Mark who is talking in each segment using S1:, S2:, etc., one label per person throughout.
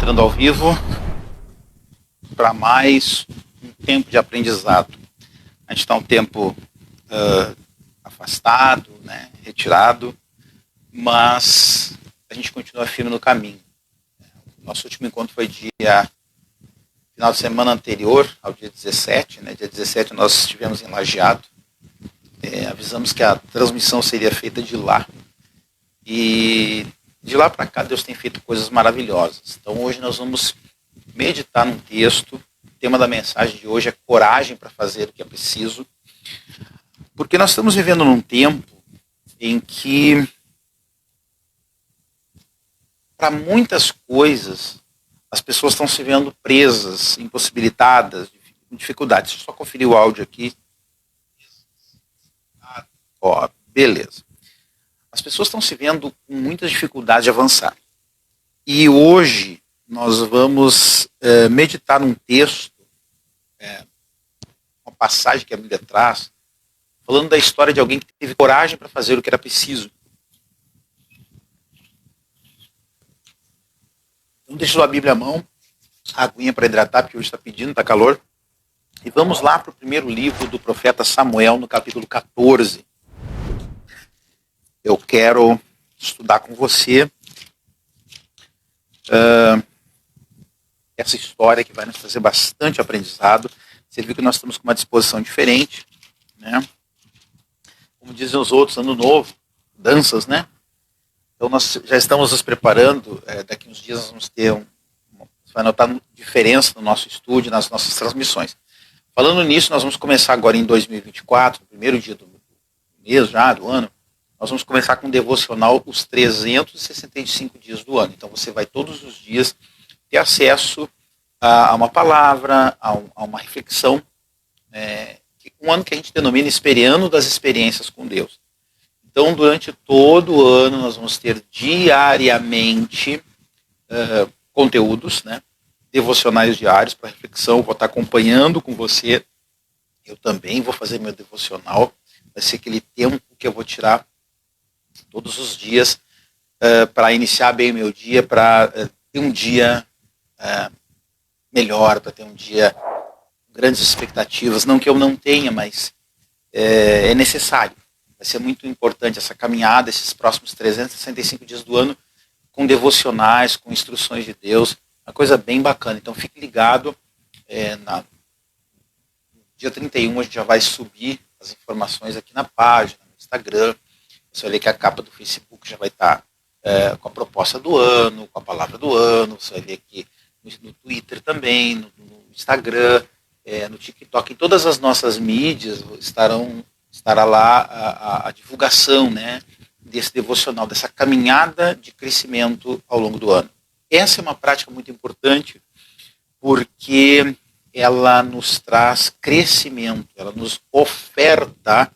S1: entrando ao vivo para mais um tempo de aprendizado. A gente está um tempo afastado, né, retirado, mas a gente continua firme no caminho. Nosso último encontro foi final de semana anterior ao dia 17, né? Dia 17 nós estivemos em Lajeado. Avisamos que a transmissão seria feita de lá. E de lá para cá Deus tem feito coisas maravilhosas. Então hoje nós vamos meditar num texto. O tema da mensagem de hoje é coragem para fazer o que é preciso. Porque nós estamos vivendo num tempo em que, para muitas coisas, as pessoas estão se vendo presas, impossibilitadas, com dificuldades. Deixa eu só conferir o áudio aqui. Beleza. As pessoas estão se vendo com muitas dificuldades de avançar. E hoje nós vamos meditar num texto, uma passagem que a Bíblia traz, falando da história de alguém que teve coragem para fazer o que era preciso. Então deixa a Bíblia à mão, a aguinha para hidratar, porque hoje está pedindo, está calor. E vamos lá para o primeiro livro do profeta Samuel, no capítulo 14. Eu quero estudar com você essa história que vai nos trazer bastante aprendizado. Você viu que nós estamos com uma disposição diferente, né? Como dizem os outros, ano novo, danças, né? Então nós já estamos nos preparando, daqui uns dias nós vamos ter você vai notar diferença no nosso estúdio, nas nossas transmissões. Falando nisso, nós vamos começar agora em 2024, no primeiro dia do mês já, do ano, nós vamos começar com um devocional os 365 dias do ano. Então você vai todos os dias ter acesso a uma palavra, a uma reflexão, um ano que a gente denomina Esperiano das Experiências com Deus. Então, durante todo o ano, nós vamos ter diariamente conteúdos, né, devocionais diários para reflexão. Eu vou estar acompanhando com você. Eu também vou fazer meu devocional. Vai ser aquele tempo que eu vou tirar todos os dias para iniciar bem o meu dia, para ter um dia melhor, para ter um dia com grandes expectativas. Não que eu não tenha, mas é necessário. Vai ser muito importante essa caminhada, esses próximos 365 dias do ano, com devocionais, com instruções de Deus, uma coisa bem bacana. Então fique ligado, no dia 31 a gente já vai subir as informações aqui na página, no Instagram. Você vai ver que a capa do Facebook já vai estar com a proposta do ano, com a palavra do ano. Você vai ver aqui no Twitter também, no Instagram, no TikTok, em todas as nossas mídias estará lá a divulgação, né, desse devocional, dessa caminhada de crescimento ao longo do ano. Essa é uma prática muito importante porque ela nos traz crescimento, ela nos oferta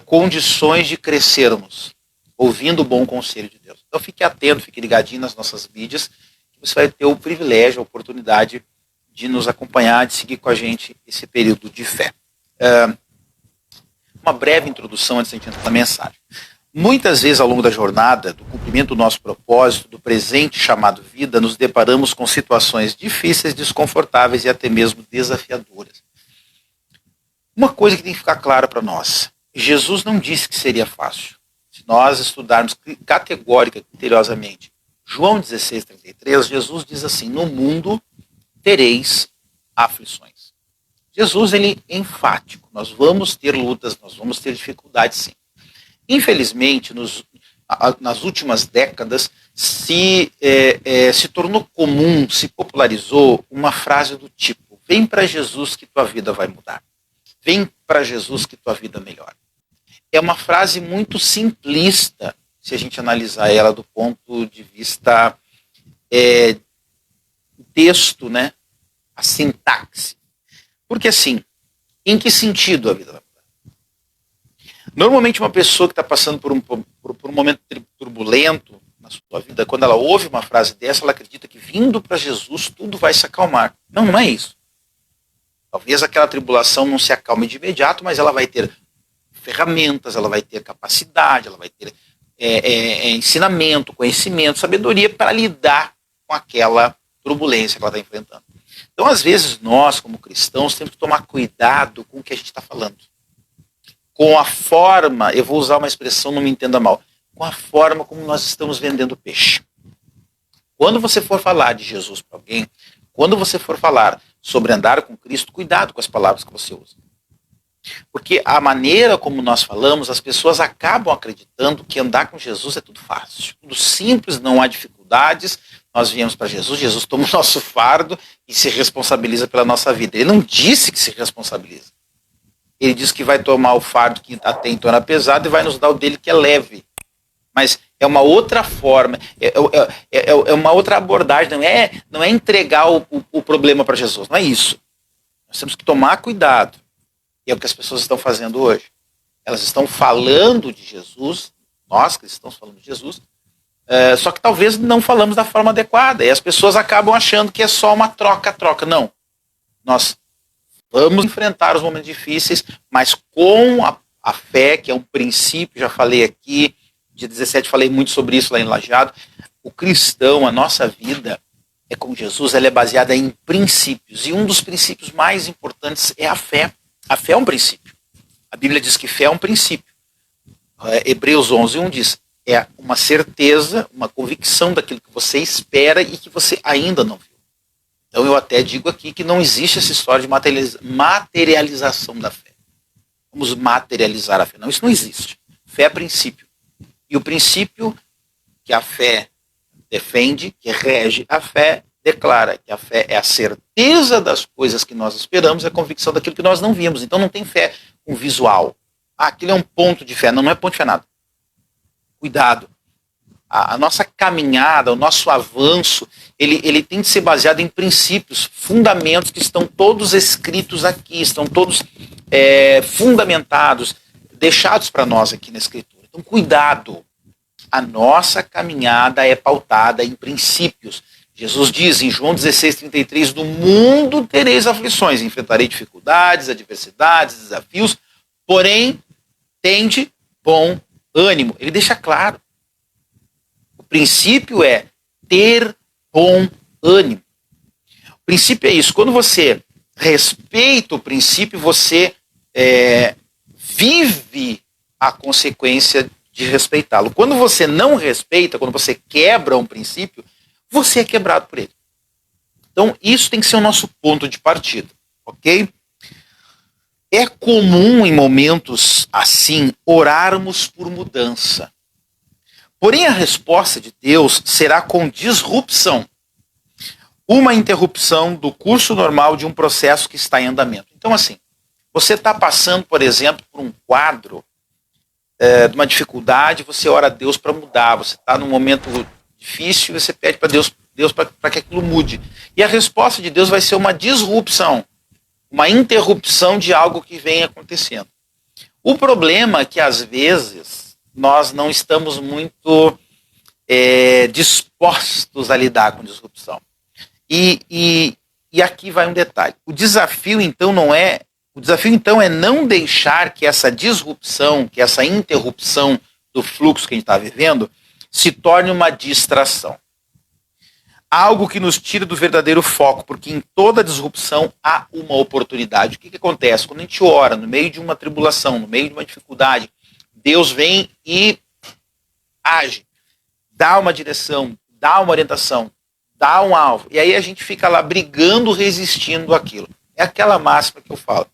S1: condições de crescermos, ouvindo o bom conselho de Deus. Então fique atento, fique ligadinho nas nossas mídias, que você vai ter o privilégio, a oportunidade de nos acompanhar, de seguir com a gente esse período de fé. Uma breve introdução antes de a gente entrar na mensagem. Muitas vezes ao longo da jornada, do cumprimento do nosso propósito, do presente chamado vida, nos deparamos com situações difíceis, desconfortáveis e até mesmo desafiadoras. Uma coisa que tem que ficar clara para nós: Jesus não disse que seria fácil. Se nós estudarmos categórica, criteriosamente, João 16:33, Jesus diz assim: no mundo tereis aflições. Jesus, ele é enfático. Nós vamos ter lutas, nós vamos ter dificuldades, sim. Infelizmente, nas últimas décadas, se tornou comum, se popularizou uma frase do tipo: vem para Jesus que tua vida vai mudar. Vem para Jesus que tua vida melhora. É uma frase muito simplista, se a gente analisar ela do ponto de vista texto, né? A sintaxe. Porque assim, em que sentido a vida vai mudar? Normalmente uma pessoa que está passando por um momento turbulento na sua vida, quando ela ouve uma frase dessa, ela acredita que vindo para Jesus tudo vai se acalmar. Não, não é isso. Talvez aquela tribulação não se acalme de imediato, mas ela vai ter ferramentas, ela vai ter capacidade, ela vai ter ensinamento, conhecimento, sabedoria para lidar com aquela turbulência que ela está enfrentando. Então, às vezes, nós, como cristãos, temos que tomar cuidado com o que a gente está falando. Com a forma, eu vou usar uma expressão, não me entenda mal, com a forma como nós estamos vendendo peixe. Quando você for falar de Jesus para alguém, quando você for falar sobre andar com Cristo, cuidado com as palavras que você usa. Porque a maneira como nós falamos, as pessoas acabam acreditando que andar com Jesus é tudo fácil, tudo simples, não há dificuldades. Nós viemos para Jesus, Jesus toma o nosso fardo e se responsabiliza pela nossa vida. Ele não disse que se responsabiliza. Ele disse que vai tomar o fardo que até então era pesado e vai nos dar o dele que é leve. Mas é uma outra forma, é uma outra abordagem, não é entregar o problema para Jesus, não é isso. Nós temos que tomar cuidado. E é o que as pessoas estão fazendo hoje. Elas estão falando de Jesus, nós que estamos falando de Jesus, só que talvez não falamos da forma adequada. E as pessoas acabam achando que é só uma troca-troca. Não. Nós vamos enfrentar os momentos difíceis, mas com a fé, que é um princípio, já falei aqui, dia 17 falei muito sobre isso lá em Lajeado. O cristão, a nossa vida é com Jesus, ela é baseada em princípios. E um dos princípios mais importantes é a fé. A fé é um princípio. A Bíblia diz que fé é um princípio. Hebreus 11:1 diz, é uma certeza, uma convicção daquilo que você espera e que você ainda não viu. Então eu até digo aqui que não existe essa história de materialização da fé. Vamos materializar a fé. Não, isso não existe. Fé é princípio. E o princípio que a fé defende, que rege a fé, declara que a fé é a certeza das coisas que nós esperamos, é a convicção daquilo que nós não vimos. Então não tem fé com visual. Aquilo é um ponto de fé. Não, não é ponto de fé nada. Cuidado. A nossa caminhada, o nosso avanço, ele tem que ser baseado em princípios, fundamentos que estão todos escritos aqui, estão todos fundamentados, deixados para nós aqui na Escritura. Então, cuidado. A nossa caminhada é pautada em princípios. Jesus diz em João 16:33, no mundo tereis aflições, enfrentarei dificuldades, adversidades, desafios, porém, tende bom ânimo. Ele deixa claro. O princípio é ter bom ânimo. O princípio é isso. Quando você respeita o princípio, você vive a consequência de respeitá-lo. Quando você não respeita, quando você quebra um princípio, você é quebrado por ele. Então, isso tem que ser o nosso ponto de partida, ok? É comum em momentos assim orarmos por mudança. Porém, a resposta de Deus será com disrupção. Uma interrupção do curso normal de um processo que está em andamento. Então, assim, você está passando, por exemplo, por um quadro de uma dificuldade, você ora a Deus para mudar. Você está num momento difícil e você pede para Deus para que aquilo mude. E a resposta de Deus vai ser uma disrupção, uma interrupção de algo que vem acontecendo. O problema é que, às vezes, nós não estamos muito dispostos a lidar com disrupção. E aqui vai um detalhe. O desafio, então, é não deixar que essa disrupção, que essa interrupção do fluxo que a gente está vivendo, se torne uma distração. Algo que nos tira do verdadeiro foco, porque em toda disrupção há uma oportunidade. O que acontece? Quando a gente ora no meio de uma tribulação, no meio de uma dificuldade, Deus vem e age, dá uma direção, dá uma orientação, dá um alvo. E aí a gente fica lá brigando, resistindo àquilo. É aquela máxima que eu falo.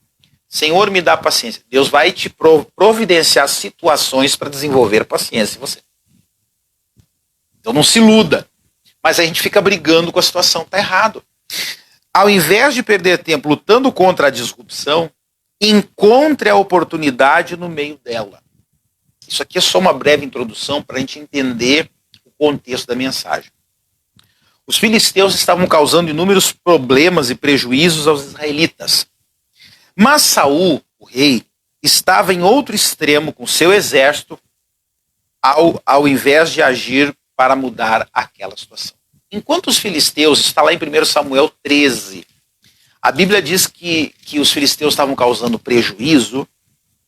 S1: Senhor, me dá paciência. Deus vai te providenciar situações para desenvolver paciência em você. Então não se iluda. Mas a gente fica brigando com a situação, está errado. Ao invés de perder tempo lutando contra a disrupção, encontre a oportunidade no meio dela. Isso aqui é só uma breve introdução para a gente entender o contexto da mensagem. Os filisteus estavam causando inúmeros problemas e prejuízos aos israelitas. Mas Saul, o rei, estava em outro extremo com seu exército, ao invés de agir para mudar aquela situação. Enquanto os filisteus, está lá em 1 Samuel 13, a Bíblia diz que os filisteus estavam causando prejuízo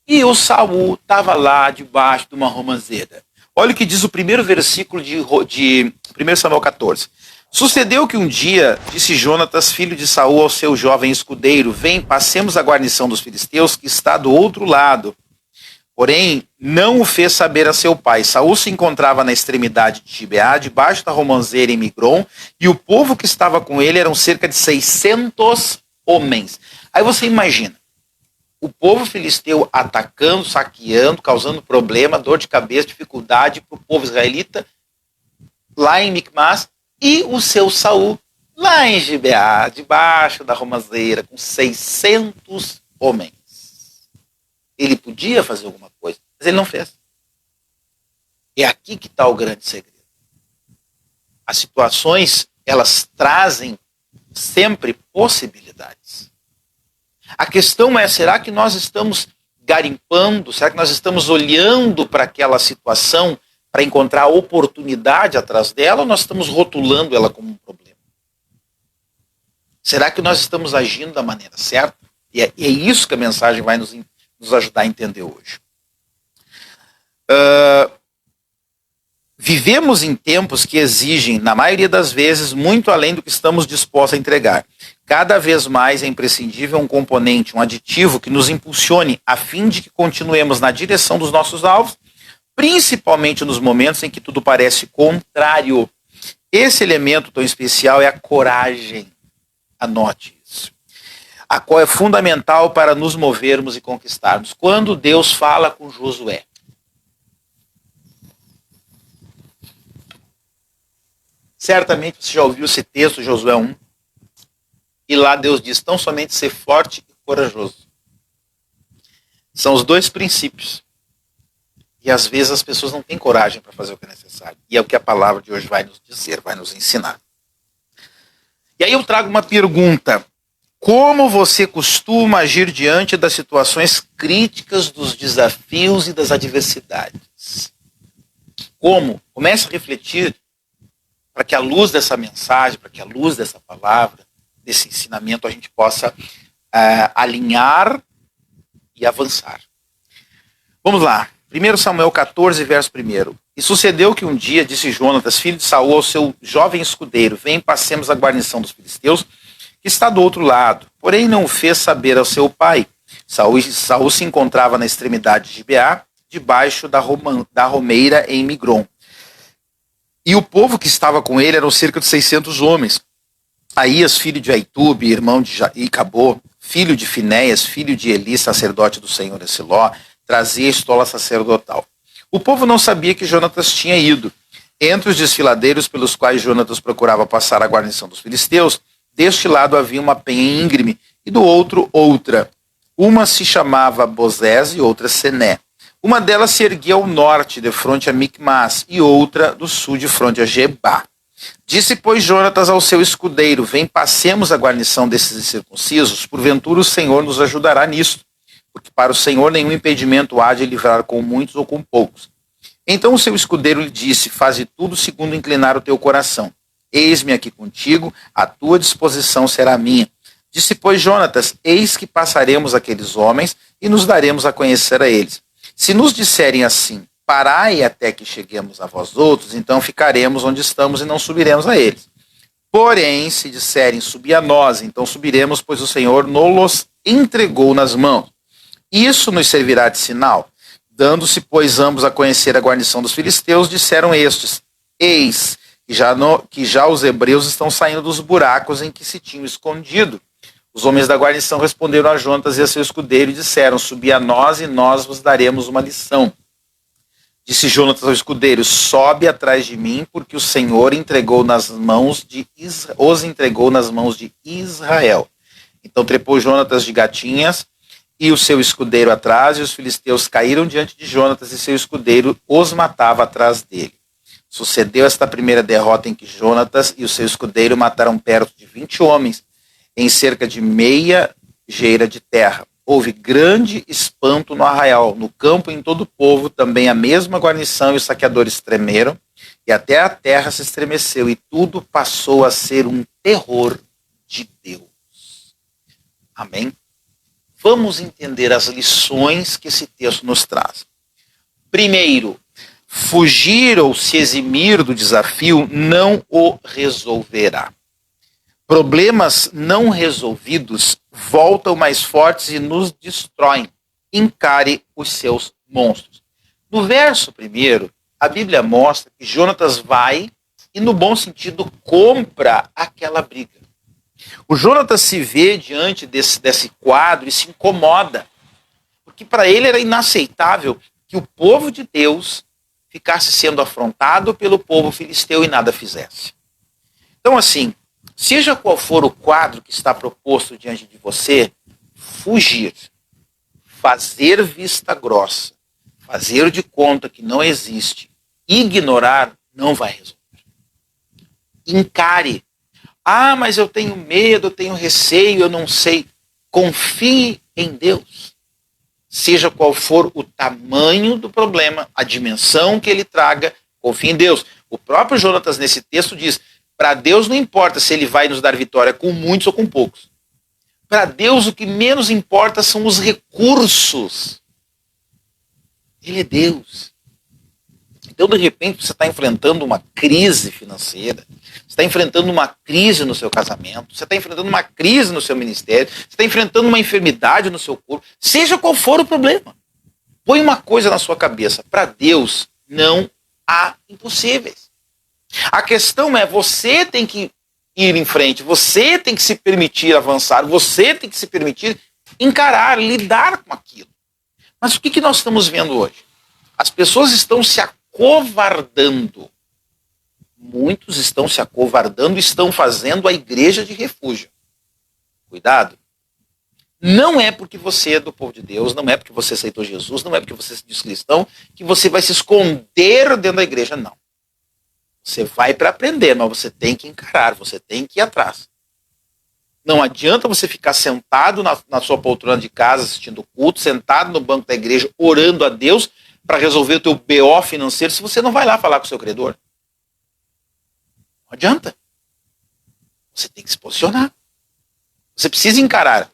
S1: e o Saul estava lá debaixo de uma romanceira. Olha o que diz o primeiro versículo de 1 Samuel 14. Sucedeu que um dia disse Jonatas, filho de Saul, ao seu jovem escudeiro: vem, passemos a guarnição dos filisteus, que está do outro lado. Porém, não o fez saber a seu pai. Saul se encontrava na extremidade de Gibeá, debaixo da romanceira em Migron, e o povo que estava com ele eram cerca de 600 homens. Aí você imagina, o povo filisteu atacando, saqueando, causando problema, dor de cabeça, dificuldade para o povo israelita, lá em Micmas, e o seu Saul, lá em Gibeá, debaixo da romanceira, com 600 homens. Ele podia fazer alguma coisa, mas ele não fez. É aqui que está o grande segredo. As situações, elas trazem sempre possibilidades. A questão é, será que nós estamos garimpando, será que nós estamos olhando para aquela situação para encontrar oportunidade atrás dela, ou nós estamos rotulando ela como um problema? Será que nós estamos agindo da maneira certa? E é isso que a mensagem vai nos ajudar a entender hoje. Vivemos em tempos que exigem, na maioria das vezes, muito além do que estamos dispostos a entregar. Cada vez mais é imprescindível um componente, um aditivo que nos impulsione a fim de que continuemos na direção dos nossos alvos, principalmente nos momentos em que tudo parece contrário. Esse elemento tão especial é a coragem. Anote isso. A qual é fundamental para nos movermos e conquistarmos. Quando Deus fala com Josué, certamente você já ouviu esse texto, Josué 1, e lá Deus diz: tão somente ser forte e corajoso. São os dois princípios. E às vezes as pessoas não têm coragem para fazer o que é necessário. E é o que a palavra de hoje vai nos dizer, vai nos ensinar. E aí eu trago uma pergunta. Como você costuma agir diante das situações críticas, dos desafios e das adversidades? Como? Comece a refletir para que a luz dessa mensagem, para que a luz dessa palavra, desse ensinamento, a gente possa alinhar e avançar. Vamos lá. 1 Samuel 14, verso 1. E sucedeu que um dia disse Jonatas, filho de Saul, ao seu jovem escudeiro: vem, passemos a guarnição dos filisteus, que está do outro lado. Porém não o fez saber ao seu pai. Saul se encontrava na extremidade de Gibeá, debaixo da romeira em Migron. E o povo que estava com ele eram cerca de 600 homens. Aías, filho de Aitube, irmão de Icabô, filho de Finéias, filho de Eli, sacerdote do Senhor em Siló, trazia a estola sacerdotal. O povo não sabia que Jonatas tinha ido. Entre os desfiladeiros pelos quais Jonatas procurava passar a guarnição dos filisteus, deste lado havia uma penha íngreme e do outro outra. Uma se chamava Bozés e outra Sené. Uma delas se erguia ao norte, de fronte a Micmas, e outra do sul, de fronte a Gebá. Disse, pois, Jonatas ao seu escudeiro: vem, passemos a guarnição desses incircuncisos, porventura o Senhor nos ajudará nisto, porque para o Senhor nenhum impedimento há de livrar com muitos ou com poucos. Então o seu escudeiro lhe disse: faze tudo segundo inclinar o teu coração. Eis-me aqui contigo, a tua disposição será minha. Disse, pois, Jonatas: eis que passaremos aqueles homens e nos daremos a conhecer a eles. Se nos disserem assim: parai até que cheguemos a vós outros, então ficaremos onde estamos e não subiremos a eles. Porém, se disserem: subi a nós, então subiremos, pois o Senhor nos entregou nas mãos. Isso nos servirá de sinal. Dando-se, pois, ambos a conhecer a guarnição dos filisteus, disseram estes: eis que já os hebreus estão saindo dos buracos em que se tinham escondido. Os homens da guarnição responderam a Jonatas e a seu escudeiro e disseram: subi a nós e nós vos daremos uma lição. Disse Jonatas ao escudeiro: sobe atrás de mim, porque o Senhor os entregou nas mãos de Israel. Então trepou Jonatas de gatinhas e o seu escudeiro atrás, e os filisteus caíram diante de Jonatas, e seu escudeiro os matava atrás dele. Sucedeu esta primeira derrota em que Jonatas e o seu escudeiro mataram perto de 20 homens, em cerca de meia geira de terra. Houve grande espanto no arraial, no campo e em todo o povo, também a mesma guarnição e os saqueadores tremeram, e até a terra se estremeceu, e tudo passou a ser um terror de Deus. Amém? Vamos entender as lições que esse texto nos traz. Primeiro, Fugir ou se eximir do desafio não o resolverá. Problemas não resolvidos voltam mais fortes e nos destroem. Encare os seus monstros. No verso primeiro, a Bíblia mostra que Jonatas vai e, no bom sentido, compra aquela briga. O Jonatas se vê diante desse quadro e se incomoda, porque para ele era inaceitável que o povo de Deus ficasse sendo afrontado pelo povo filisteu e nada fizesse. Então, assim, seja qual for o quadro que está proposto diante de você, fugir, fazer vista grossa, fazer de conta que não existe, ignorar, não vai resolver. Encare. Ah, mas eu tenho medo, eu tenho receio, eu não sei. Confie em Deus. Seja qual for o tamanho do problema, a dimensão que ele traga, confie em Deus. O próprio Jonatas, nesse texto, diz: para Deus não importa se ele vai nos dar vitória com muitos ou com poucos. Para Deus, o que menos importa são os recursos. Ele é Deus. Então, de repente, você está enfrentando uma crise financeira, você está enfrentando uma crise no seu casamento, você está enfrentando uma crise no seu ministério, você está enfrentando uma enfermidade no seu corpo, seja qual for o problema. Põe uma coisa na sua cabeça: para Deus não há impossíveis. A questão é, você tem que ir em frente, você tem que se permitir avançar, você tem que se permitir encarar, lidar com aquilo. Mas o que nós estamos vendo hoje? As pessoas estão se acovardando. Muitos estão se acovardando e estão fazendo a igreja de refúgio. Cuidado. Não é porque você é do povo de Deus, não é porque você aceitou Jesus, não é porque você se diz cristão, que você vai se esconder dentro da igreja, não. Você vai para aprender, mas você tem que encarar, você tem que ir atrás. Não adianta você ficar sentado na sua poltrona de casa assistindo o culto, sentado no banco da igreja orando a Deus para resolver o teu BO financeiro se você não vai lá falar com o seu credor. Não adianta. Você tem que se posicionar. Você precisa encarar.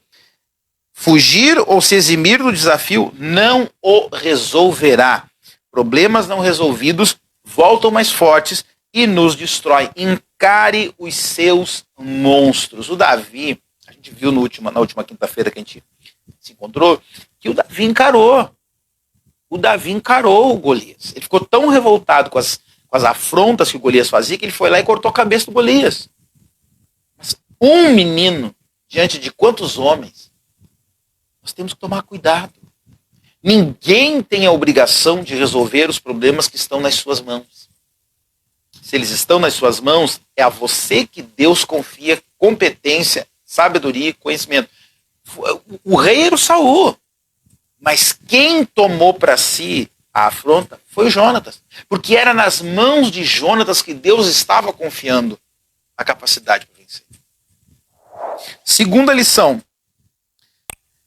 S1: Fugir ou se eximir do desafio não o resolverá. Problemas não resolvidos voltam mais fortes e nos destrói. Encare os seus monstros. O Davi, a gente viu na última quinta-feira que a gente se encontrou, que o Davi encarou. O Davi encarou o Golias. Ele ficou tão revoltado com as afrontas que o Golias fazia que ele foi lá e cortou a cabeça do Golias. Mas um menino, diante de quantos homens? Nós temos que tomar cuidado. Ninguém tem a obrigação de resolver os problemas que estão nas suas mãos. Se eles estão nas suas mãos, é a você que Deus confia competência, sabedoria e conhecimento. O rei era o Saul, mas quem tomou para si a afronta foi o Jonatas, porque era nas mãos de Jonatas que Deus estava confiando a capacidade para vencer. Segunda lição: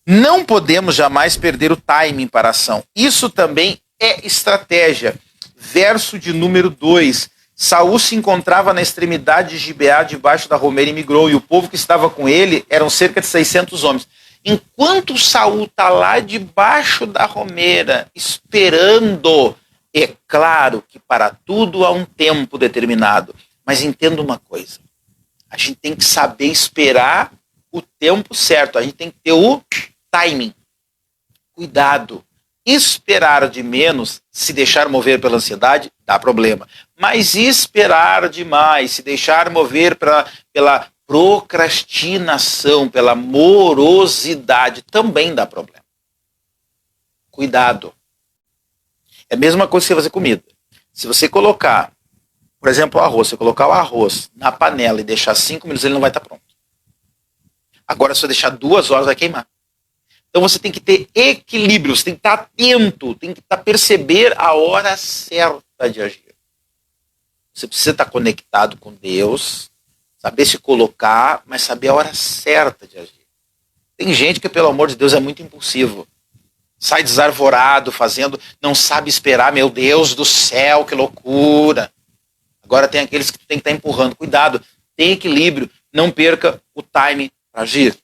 S1: não podemos jamais perder o timing para a ação. Isso também é estratégia. Verso de número 2. Saul se encontrava na extremidade de Gibeá, debaixo da romeira, e migrou, e o povo que estava com ele eram cerca de 600 homens. Enquanto Saul está lá debaixo da romeira, esperando, é claro que para tudo há um tempo determinado. Mas entenda uma coisa: a gente tem que saber esperar o tempo certo, a gente tem que ter o timing. Cuidado. Esperar de menos, se deixar mover pela ansiedade, dá problema. Mas esperar demais, se deixar mover pela procrastinação, pela morosidade, também dá problema. Cuidado. É a mesma coisa que você fazer comida. Se você colocar, por exemplo, o arroz, você colocar o arroz na panela e deixar 5 minutos, ele não vai estar pronto. Agora, se você deixar 2 horas, vai queimar. Então você tem que ter equilíbrio, você tem que estar atento, tem que perceber a hora certa de agir. Você precisa estar conectado com Deus, saber se colocar, mas saber a hora certa de agir. Tem gente que, pelo amor de Deus, é muito impulsivo. Sai desarvorado, fazendo, não sabe esperar, meu Deus do céu, que loucura. Agora tem aqueles que tem que estar empurrando. Cuidado, tem equilíbrio, não perca o time para agir.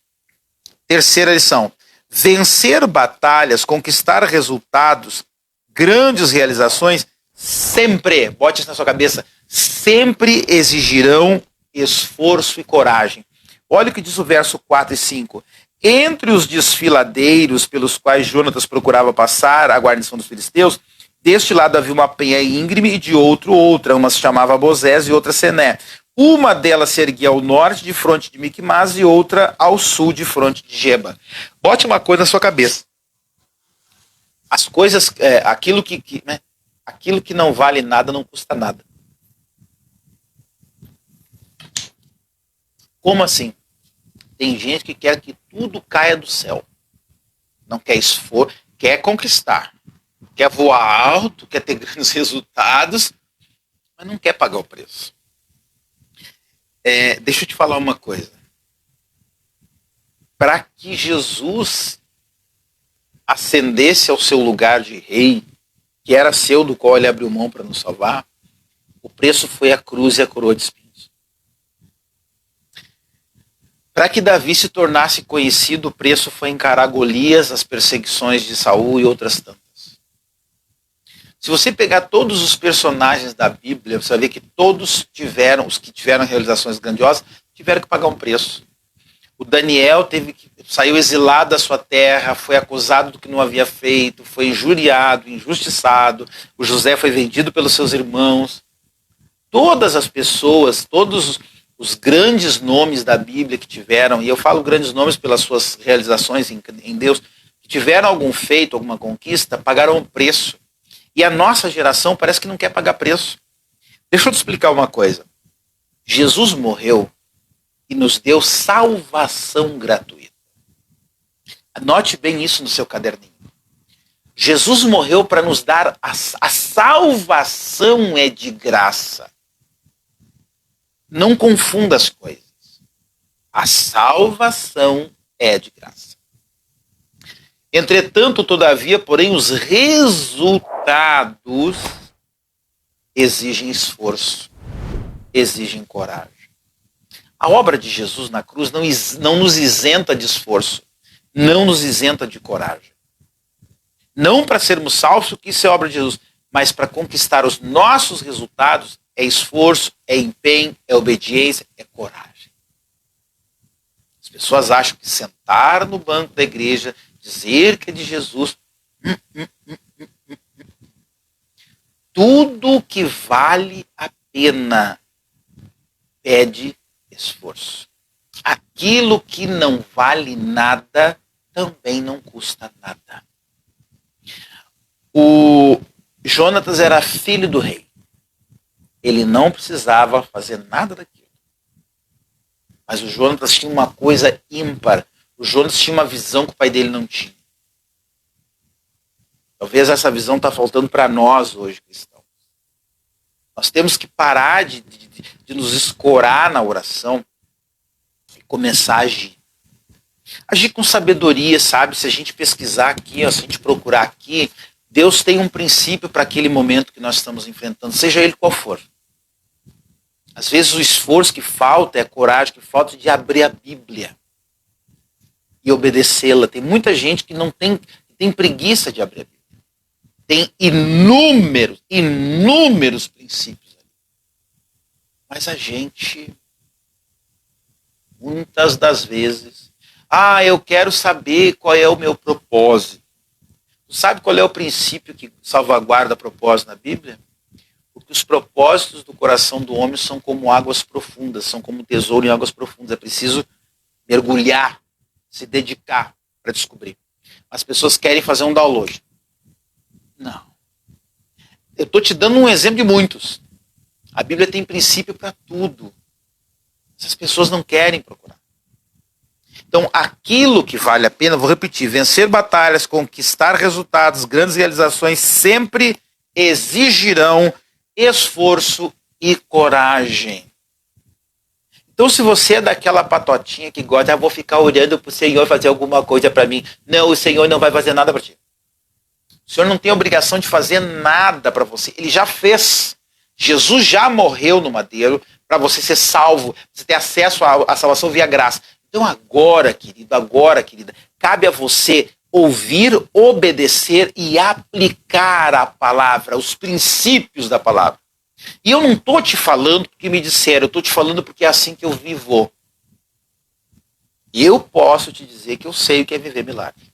S1: Terceira lição: vencer batalhas, conquistar resultados, grandes realizações, sempre, bote isso na sua cabeça, sempre exigirão esforço e coragem. Olha o que diz o verso 4 e 5. Entre os desfiladeiros pelos quais Jonatas procurava passar a guarnição dos filisteus, deste lado havia uma penha íngreme e de outro outra. Uma se chamava Bozés e outra Sené. Uma delas se erguia ao norte, de fronte de Micmas, e outra ao sul, de fronte de Geba. Bote uma coisa na sua cabeça. As coisas, aquilo que não vale nada, não custa nada. Como assim? Tem gente que quer que tudo caia do céu. Não quer esforço, quer conquistar. Quer voar alto, quer ter grandes resultados, mas não quer pagar o preço. Deixa eu te falar uma coisa. Para que Jesus ascendesse ao seu lugar de rei, que era seu, do qual ele abriu mão para nos salvar, o preço foi a cruz e a coroa de espinhos. Para que Davi se tornasse conhecido, o preço foi encarar Golias, as perseguições de Saul e outras tantas. Se você pegar todos os personagens da Bíblia, você vai ver que todos tiveram, os que tiveram realizações grandiosas, tiveram que pagar um preço. O Daniel saiu exilado da sua terra, foi acusado do que não havia feito, foi injuriado, injustiçado. O José foi vendido pelos seus irmãos. Todas as pessoas, todos os grandes nomes da Bíblia que tiveram, e eu falo grandes nomes pelas suas realizações em Deus, que tiveram algum feito, alguma conquista, pagaram um preço. E a nossa geração parece que não quer pagar preço. Deixa eu te explicar uma coisa. Jesus morreu e nos deu salvação gratuita. Anote bem isso no seu caderninho. Jesus morreu para nos dar a salvação é de graça. Não confunda as coisas. A salvação é de graça. Entretanto, todavia, porém, os resultados exigem esforço, exigem coragem. A obra de Jesus na cruz não nos isenta de esforço, não nos isenta de coragem. Não para sermos salvos, que isso é obra de Jesus, mas para conquistar os nossos resultados é esforço, é empenho, é obediência, é coragem. As pessoas acham que sentar no banco da igreja, dizer que é de Jesus, tudo que vale a pena pede esforço. Aquilo que não vale nada também não custa nada. O Jonatas era filho do rei. Ele não precisava fazer nada daquilo. Mas o Jonatas tinha uma coisa ímpar. O Jonatas tinha uma visão que o pai dele não tinha. Talvez essa visão está faltando para nós hoje, cristãos. Nós temos que parar de nos escorar na oração e começar a agir. Agir com sabedoria, sabe? Se a gente pesquisar aqui, se a gente procurar aqui, Deus tem um princípio para aquele momento que nós estamos enfrentando, seja ele qual for. Às vezes o esforço que falta, é a coragem que falta de abrir a Bíblia e obedecê-la. Tem muita gente que não tem preguiça de abrir a Bíblia. Tem inúmeros princípios ali. Mas a gente, muitas das vezes, eu quero saber qual é o meu propósito. Sabe qual é o princípio que salvaguarda propósito na Bíblia? Porque os propósitos do coração do homem são como águas profundas, são como tesouro em águas profundas. É preciso mergulhar, se dedicar para descobrir. As pessoas querem fazer um download. Não. Eu estou te dando um exemplo de muitos. A Bíblia tem princípio para tudo. Essas pessoas não querem procurar. Então, aquilo que vale a pena, vou repetir, vencer batalhas, conquistar resultados, grandes realizações, sempre exigirão esforço e coragem. Então, se você é daquela patotinha que gosta, vou ficar olhando para o Senhor fazer alguma coisa para mim. Não, o Senhor não vai fazer nada para ti. O Senhor não tem obrigação de fazer nada para você. Ele já fez. Jesus já morreu no madeiro para você ser salvo, você ter acesso à salvação via graça. Então agora, querido, agora, querida, cabe a você ouvir, obedecer e aplicar a palavra, os princípios da palavra. E eu não estou te falando porque me disseram, eu estou te falando porque é assim que eu vivo. Eu posso te dizer que eu sei o que é viver milagre.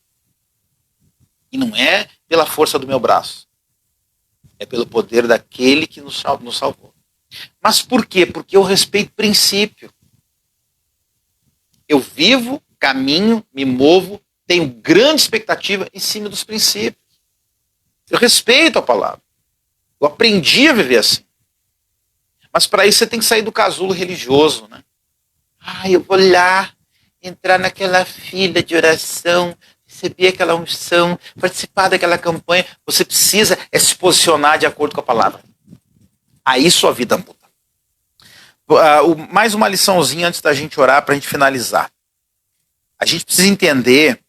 S1: E não é pela força do meu braço. É pelo poder daquele que nos salvou. Mas por quê? Porque eu respeito princípio. Eu vivo, caminho, me movo, tenho grande expectativa em cima dos princípios. Eu respeito a palavra. Eu aprendi a viver assim. Mas para isso você tem que sair do casulo religioso, né? Eu vou lá, entrar naquela fila de oração, receber aquela unção, participar daquela campanha. Você precisa se posicionar de acordo com a palavra. Aí sua vida muda. Mais uma liçãozinha antes da gente orar para a gente finalizar. A gente precisa entender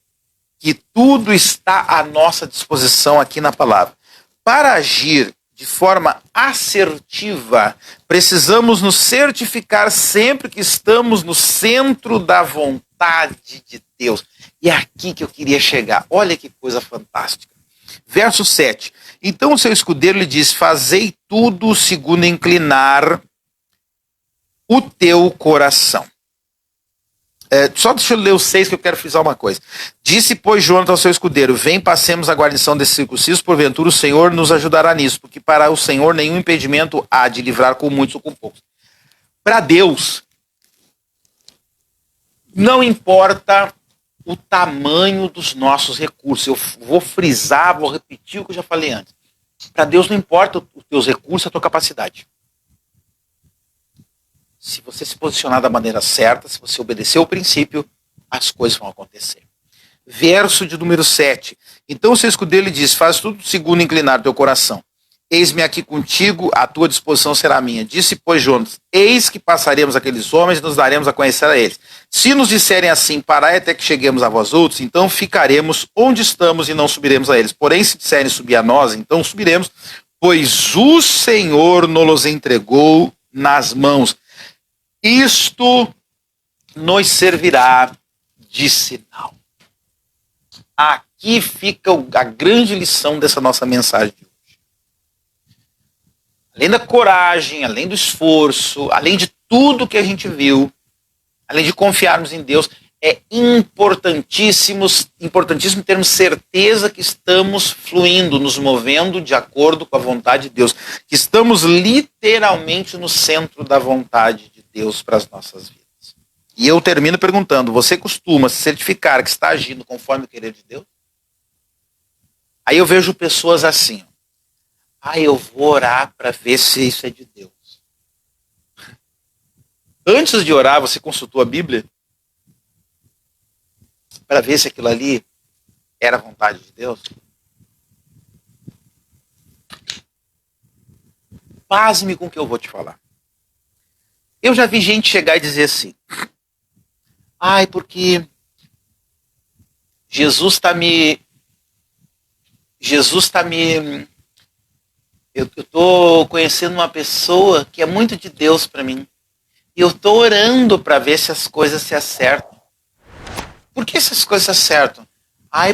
S1: que tudo está à nossa disposição aqui na palavra. Para agir de forma assertiva, precisamos nos certificar sempre que estamos no centro da vontade de Deus. E é aqui que eu queria chegar. Olha que coisa fantástica. Verso 7. Então o seu escudeiro lhe diz: fazei tudo segundo inclinar o teu coração. Só deixa eu ler o 6 que eu quero frisar uma coisa. Disse, pois, Jonathan ao seu escudeiro: vem, passemos a guarnição desse circunciso, porventura o Senhor nos ajudará nisso, porque para o Senhor nenhum impedimento há de livrar com muitos ou com poucos. Para Deus, não importa o tamanho dos nossos recursos. Eu vou frisar, vou repetir o que eu já falei antes. Para Deus não importa os teus recursos, a tua capacidade. Se você se posicionar da maneira certa, se você obedecer o princípio, as coisas vão acontecer. Verso de número 7. Então o seu escudeiro lhe diz: faz tudo segundo inclinar teu coração. Eis-me aqui contigo, a tua disposição será minha. Disse, pois, Jonas: eis que passaremos aqueles homens e nos daremos a conhecer a eles. Se nos disserem assim: parai até que cheguemos a vós outros, então ficaremos onde estamos e não subiremos a eles. Porém, se disserem subir a nós, então subiremos, pois o Senhor nos entregou nas mãos. Isto nos servirá de sinal. Aqui fica a grande lição dessa nossa mensagem de hoje. Além da coragem, além do esforço, além de tudo que a gente viu, além de confiarmos em Deus, é importantíssimo termos certeza que estamos fluindo, nos movendo de acordo com a vontade de Deus, que estamos literalmente no centro da vontade de Deus para as nossas vidas. E eu termino perguntando: você costuma se certificar que está agindo conforme o querer de Deus? Aí eu vejo pessoas assim: eu vou orar para ver se isso é de Deus. Antes de orar, você consultou a Bíblia para ver se aquilo ali era a vontade de Deus? Pasme com o que eu vou te falar. Eu já vi gente chegar e dizer assim: porque Jesus está me... Eu estou conhecendo uma pessoa que é muito de Deus para mim. E eu estou orando para ver se as coisas se acertam. Por que essas coisas se acertam?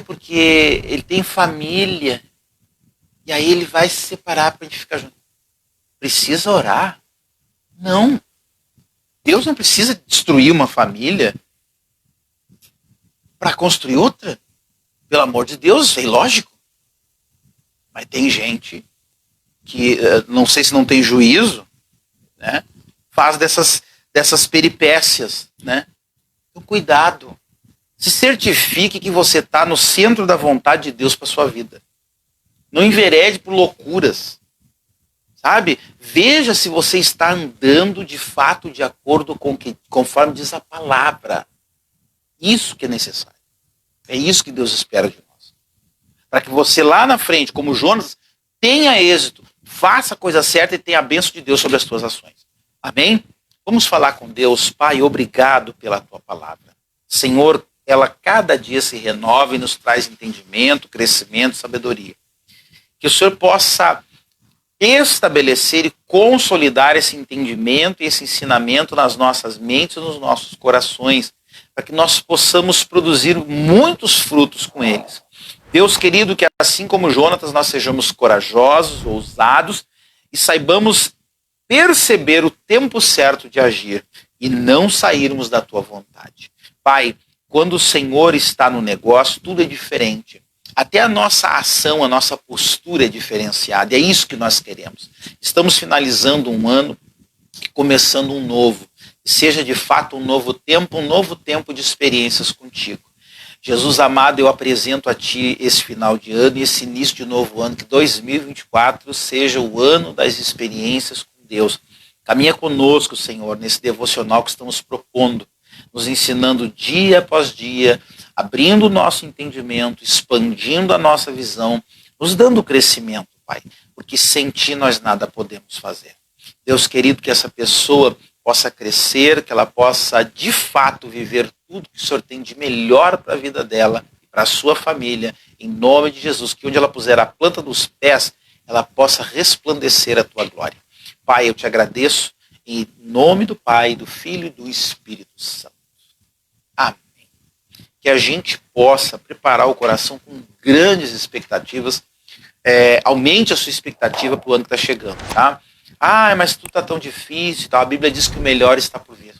S1: Porque ele tem família. E aí ele vai se separar para a gente ficar junto. Precisa orar? Não. Deus não precisa destruir uma família para construir outra. Pelo amor de Deus, é ilógico. Mas tem gente que, não sei se não tem juízo, né, faz dessas peripécias, né? Então, cuidado. Se certifique que você está no centro da vontade de Deus para sua vida. Não enverede por loucuras. Sabe? Veja se você está andando de fato de acordo com conforme diz a palavra. Isso que é necessário. É isso que Deus espera de nós. Para que você lá na frente, como Jonas, tenha êxito, faça a coisa certa e tenha a bênção de Deus sobre as suas ações. Amém? Vamos falar com Deus. Pai, obrigado pela tua palavra. Senhor, ela cada dia se renova e nos traz entendimento, crescimento, sabedoria. Que o Senhor possa estabelecer e consolidar esse entendimento e esse ensinamento nas nossas mentes e nos nossos corações, para que nós possamos produzir muitos frutos com eles. Deus querido, que assim como Jonatas, nós sejamos corajosos, ousados e saibamos perceber o tempo certo de agir e não sairmos da tua vontade. Pai, quando o Senhor está no negócio, tudo é diferente. Até a nossa ação, a nossa postura é diferenciada. É isso que nós queremos. Estamos finalizando um ano e começando um novo. Seja de fato um novo tempo de experiências contigo. Jesus amado, eu apresento a Ti esse final de ano e esse início de novo ano, que 2024 seja o ano das experiências com Deus. Caminha conosco, Senhor, nesse devocional que estamos propondo, nos ensinando dia após dia, abrindo o nosso entendimento, expandindo a nossa visão, nos dando crescimento, Pai, porque sem Ti nós nada podemos fazer. Deus querido, que essa pessoa possa crescer, que ela possa de fato viver tudo que o Senhor tem de melhor para a vida dela, para a sua família, em nome de Jesus, que onde ela puser a planta dos pés, ela possa resplandecer a tua glória. Pai, eu te agradeço, em nome do Pai, do Filho e do Espírito Santo. Amém. Que a gente possa preparar o coração com grandes expectativas, aumente a sua expectativa para o ano que está chegando, tá? Ah, mas tudo está tão difícil, tá? A Bíblia diz que o melhor está por vir.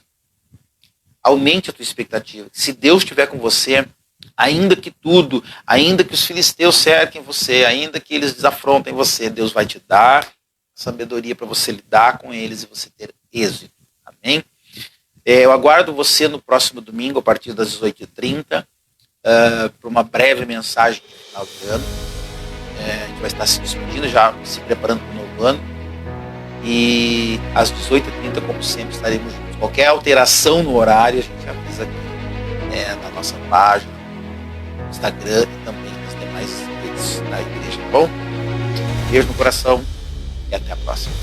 S1: Aumente a tua expectativa. Se Deus estiver com você, ainda que os filisteus cerquem você, ainda que eles desafrontem você, Deus vai te dar sabedoria para você lidar com eles e você ter êxito. Amém? Eu aguardo você no próximo domingo, a partir das 18h30, para uma breve mensagem no final do ano. A gente vai estar se despedindo, já se preparando para o novo ano. E às 18h30, como sempre, estaremos juntos. Qualquer alteração no horário, a gente avisa aqui na nossa página, no Instagram e também nas demais redes da igreja, tá bom? Beijo no coração e até a próxima.